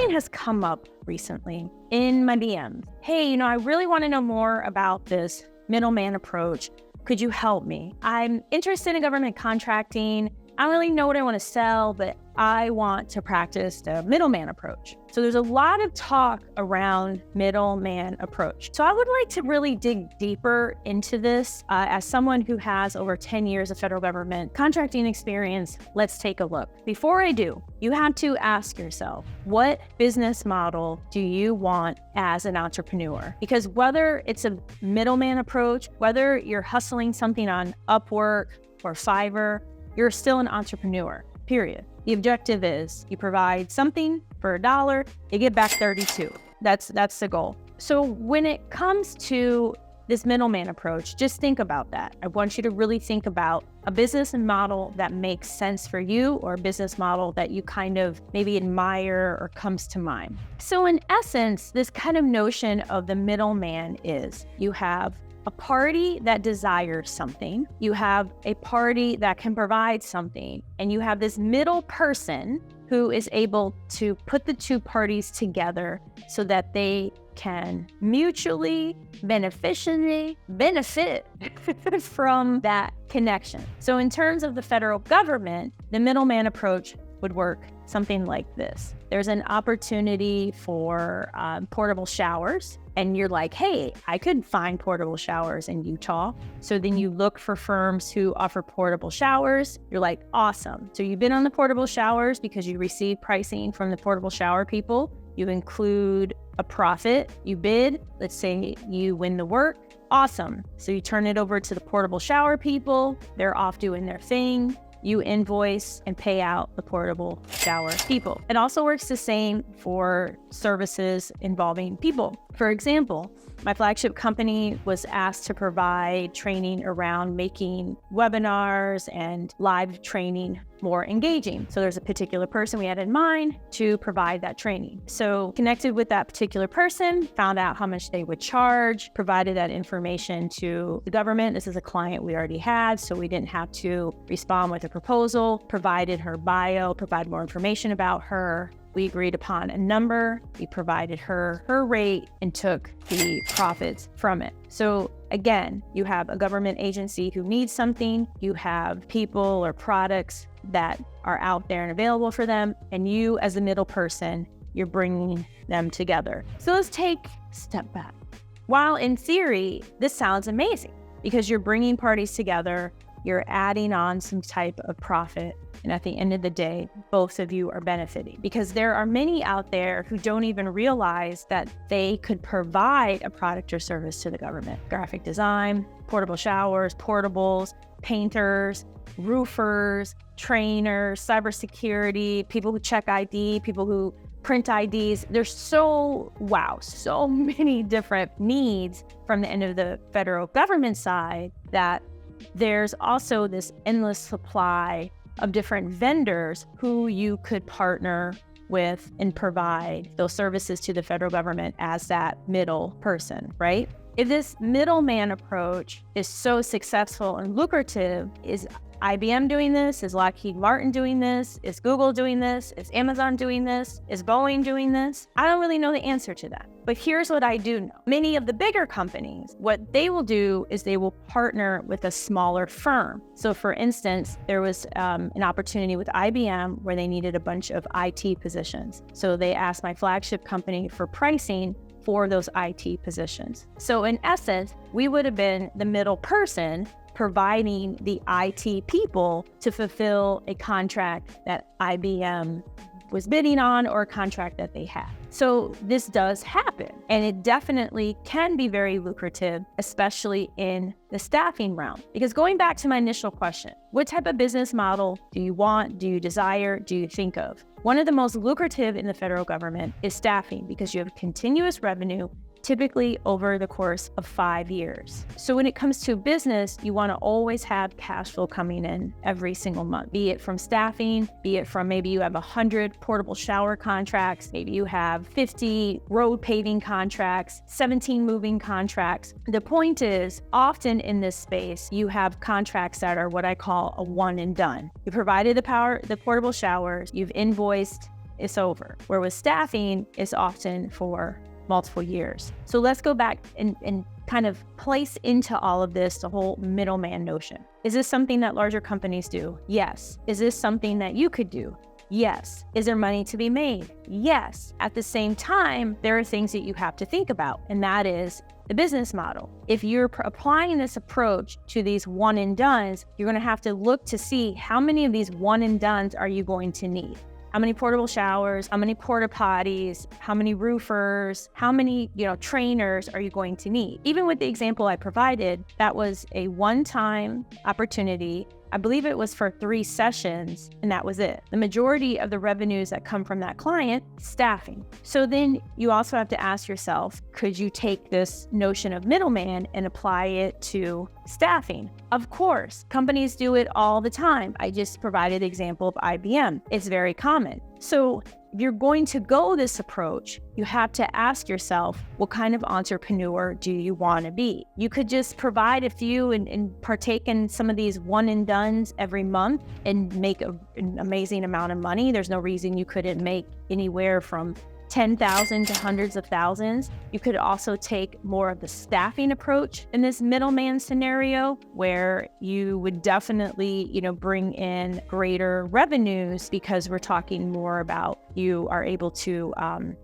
something has come up recently in my DMs. Hey, I really want to know more about this middleman approach. Could you help me? I'm interested in government contracting. I don't really know what I want to sell, but I want to practice the middleman approach. So there's a lot of talk around middleman approach. So I would like to really dig deeper into this. As someone who has over 10 years of federal government contracting experience, let's take a look. Before I do, you have to ask yourself, what business model do you want as an entrepreneur? Because whether it's a middleman approach, whether you're hustling something on Upwork or Fiverr, you're still an entrepreneur, period. The objective is you provide something for $1, you get back 32. That's the goal. So when it comes to this middleman approach, just think about that. I want you to really think about a business model that makes sense for you, or a business model that you kind of maybe admire or comes to mind. So in essence, this kind of notion of the middleman is you have a party that desires something, you have a party that can provide something, and you have this middle person who is able to put the two parties together so that they can mutually benefit from that connection. So in terms of the federal government, the middleman approach would work something like this. There's an opportunity for portable showers, and you're like, hey, I could find portable showers in Utah. So then you look for firms who offer portable showers. You're like, awesome. So you've been on the portable showers because you receive pricing from the portable shower people. You include a profit. You bid. Let's say you win the work. Awesome. So you turn it over to the portable shower people. They're off doing their thing. You invoice and pay out the portable shower people. It also works the same for services involving people. For example, my flagship company was asked to provide training around making webinars and live training more engaging. So there's a particular person we had in mind to provide that training. So connected with that particular person, found out how much they would charge, provided that information to the government. This is a client we already had, so we didn't have to respond with a proposal, provided her bio, provided more information about her. We agreed upon a number, we provided her rate, and took the profits from it. So again, you have a government agency who needs something, you have people or products that are out there and available for them, and you as a middle person, you're bringing them together. So let's take a step back. While in theory, this sounds amazing because you're bringing parties together, you're adding on some type of profit, and at the end of the day, both of you are benefiting, because there are many out there who don't even realize that they could provide a product or service to the government. Graphic design, portable showers, portables, painters, roofers, trainers, cybersecurity, people who check ID, people who print IDs. There's so many different needs from the end of the federal government side that there's also this endless supply of different vendors who you could partner with and provide those services to the federal government as that middle person, right? If this middleman approach is so successful and lucrative, is IBM doing this? Is Lockheed Martin doing this? Is Google doing this? Is Amazon doing this? Is Boeing doing this? I don't really know the answer to that. But here's what I do know. Many of the bigger companies, what they will do is they will partner with a smaller firm. So for instance, there was an opportunity with IBM where they needed a bunch of IT positions. So they asked my flagship company for pricing for those IT positions. So in essence, we would have been the middle person providing the IT people to fulfill a contract that IBM was bidding on or a contract that they had. So this does happen, and it definitely can be very lucrative, especially in the staffing realm. Because going back to my initial question, what type of business model do you want, do you desire, do you think of? One of the most lucrative in the federal government is staffing, because you have continuous revenue, typically over the course of 5 years. So when it comes to business, you want to always have cash flow coming in every single month, be it from staffing, be it from maybe you have 100 portable shower contracts, maybe you have 50 road paving contracts, 17 moving contracts. The point is, often in this space, you have contracts that are what I call a one and done. You provided the portable showers, you've invoiced it's over. Where with staffing, it's often for multiple years. So let's go back and kind of place into all of this the whole middleman notion. Is this something that larger companies do? Yes. Is this something that you could do? Yes. Is there money to be made? Yes. At the same time, there are things that you have to think about, and that is the business model. If you're applying this approach to these one and dones, you're going to have to look to see how many of these one and dones are you going to need. How many portable showers, how many porta potties, how many roofers, how many, trainers are you going to need? Even with the example I provided, that was a one-time opportunity. I believe it was for 3 sessions, and that was it. The majority of the revenues that come from that client, staffing. So then you also have to ask yourself, could you take this notion of middleman and apply it to staffing? Of course, companies do it all the time. I just provided the example of IBM. It's very common. So if you're going to go this approach, you have to ask yourself, what kind of entrepreneur do you want to be? You could just provide a few and partake in some of these one and dones every month and make an amazing amount of money. There's no reason you couldn't make anywhere from 10,000 to hundreds of thousands. You could also take more of the staffing approach in this middleman scenario, where you would definitely, bring in greater revenues, because we're talking more about you are able to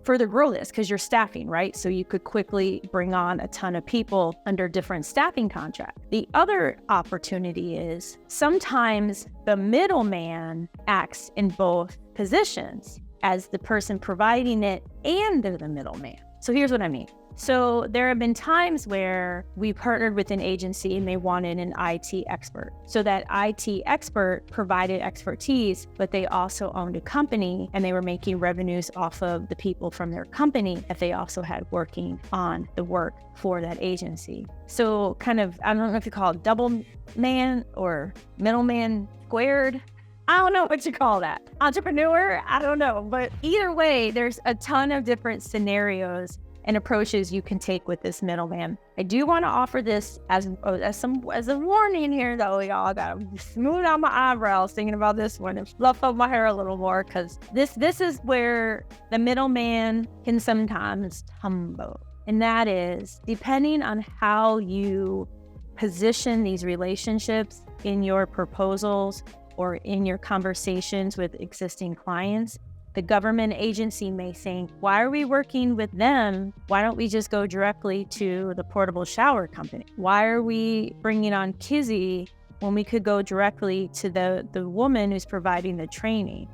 further grow this because you're staffing, right? So you could quickly bring on a ton of people under different staffing contracts. The other opportunity is sometimes the middleman acts in both positions, as the person providing it and they're the middleman. So here's what I mean. So there have been times where we partnered with an agency and they wanted an IT expert. So that IT expert provided expertise, but they also owned a company and they were making revenues off of the people from their company that they also had working on the work for that agency. So kind of, I don't know if you call it double man or middleman squared. I don't know what you call that. Entrepreneur? I don't know. But either way, there's a ton of different scenarios and approaches you can take with this middleman. I do want to offer this as a warning here, though, y'all. I gotta smooth out my eyebrows thinking about this one and fluff up my hair a little more, because this is where the middleman can sometimes tumble. And that is, depending on how you position these relationships in your proposals or in your conversations with existing clients, the government agency may think, why are we working with them? Why don't we just go directly to the portable shower company? Why are we bringing on Kizzy when we could go directly to the woman who's providing the training?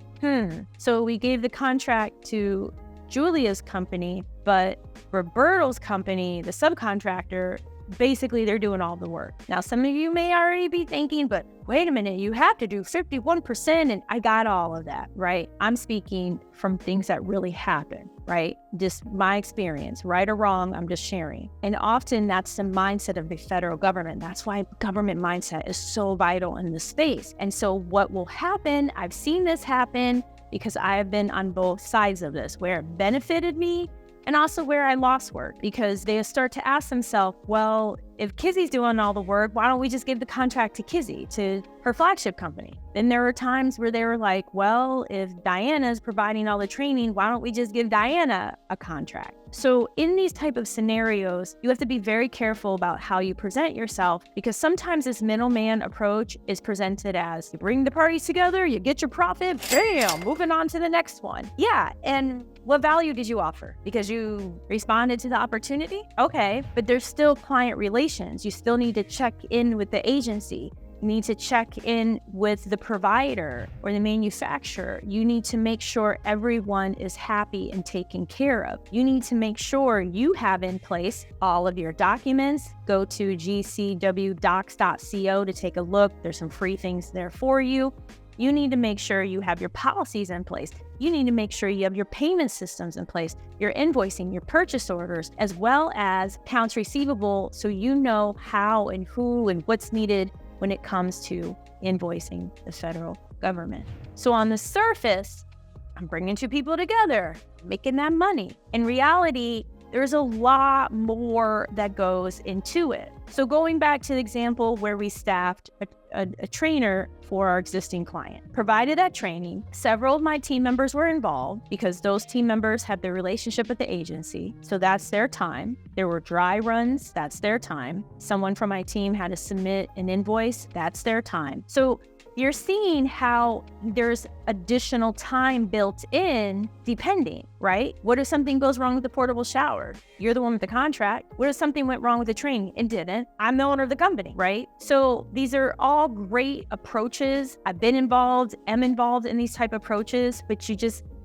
So we gave the contract to Julia's company, but Roberto's company, the subcontractor, basically they're doing all the work. Now, some of you may already be thinking, but wait a minute, you have to do 51%, and I got all of that, right? I'm speaking from things that really happen, right? Just my experience, right or wrong, I'm just sharing. And often that's the mindset of the federal government. That's why government mindset is so vital in this space. And so what will happen, I've seen this happen because I have been on both sides of this, where it benefited me and also where I lost work, because they start to ask themselves, well, if Kizzy's doing all the work, why don't we just give the contract to Kizzy, to her flagship company? Then there were times where they were like, well, if Diana's providing all the training, why don't we just give Diana a contract? So in these type of scenarios, you have to be very careful about how you present yourself, because sometimes this middleman approach is presented as you bring the parties together, you get your profit, bam, moving on to the next one. Yeah, and what value did you offer? Because you responded to the opportunity? Okay, but there's still client relations. You still need to check in with the agency. You need to check in with the provider or the manufacturer. You need to make sure everyone is happy and taken care of. You need to make sure you have in place all of your documents. Go to gcwdocs.co to take a look. There's some free things there for you. You need to make sure you have your policies in place. You need to make sure you have your payment systems in place, your invoicing, your purchase orders, as well as accounts receivable, so you know how and who and what's needed when it comes to invoicing the federal government. So on the surface, I'm bringing two people together, making that money. In reality, There's a lot more that goes into it. So going back to the example where we staffed a trainer for our existing client, provided that training. Several of my team members were involved because those team members have the relationship with the agency. So that's their time. There were dry runs. That's their time. Someone from my team had to submit an invoice. That's their time. So you're seeing how there's additional time built in depending, right? What if something goes wrong with the portable shower? You're the one with the contract. What if something went wrong with the training? It didn't. I'm the owner of the company, right? So these are all great approaches. I've been involved, am involved in these type of approaches, but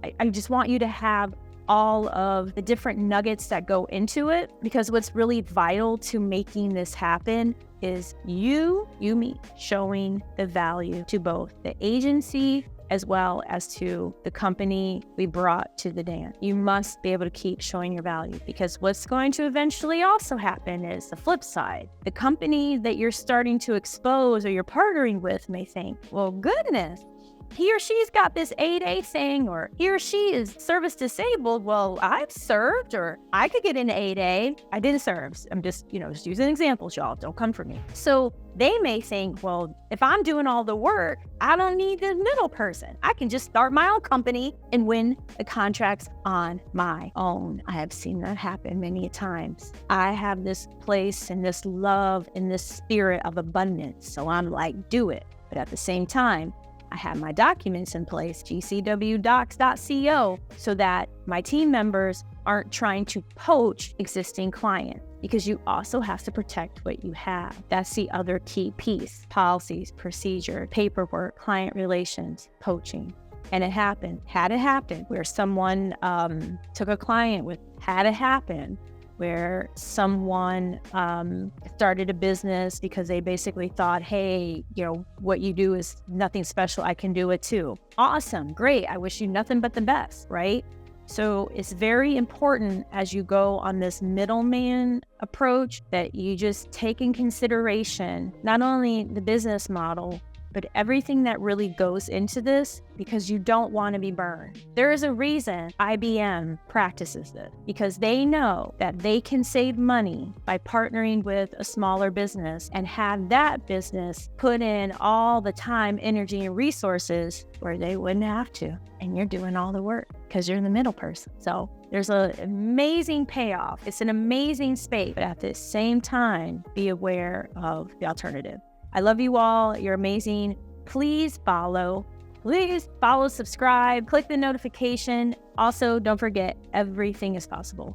I just want you to have all of the different nuggets that go into it, because what's really vital to making this happen is me, showing the value to both the agency as well as to the company we brought to the dance. You must be able to keep showing your value, because what's going to eventually also happen is the flip side. The company that you're starting to expose or you're partnering with may think, well, goodness, he or she's got this 8A thing, or he or she is service disabled. Well, I've served, or I could get an 8A. I didn't serve. I'm just using examples, y'all. Don't come for me. So they may think, well, if I'm doing all the work, I don't need the middle person. I can just start my own company and win the contracts on my own. I have seen that happen many times. I have this place and this love and this spirit of abundance. So I'm like, do it. But at the same time, I have my documents in place, gcwdocs.co, so that my team members aren't trying to poach existing clients, because you also have to protect what you have. That's the other key piece: policies, procedure, paperwork, client relations, poaching. And it happened, had it happen, where someone took a client with, had it happen, where someone started a business because they basically thought, hey, what you do is nothing special. I can do it too. Awesome. Great. I wish you nothing but the best, right? So it's very important as you go on this middleman approach that you just take in consideration not only the business model, but everything that really goes into this, because you don't want to be burned. There is a reason IBM practices this, because they know that they can save money by partnering with a smaller business and have that business put in all the time, energy, and resources where they wouldn't have to. And you're doing all the work because you're the middle person. So there's an amazing payoff. It's an amazing space, but at the same time, be aware of the alternative. I love you all. You're amazing. Please follow, subscribe, click the notification. Also, don't forget, everything is possible.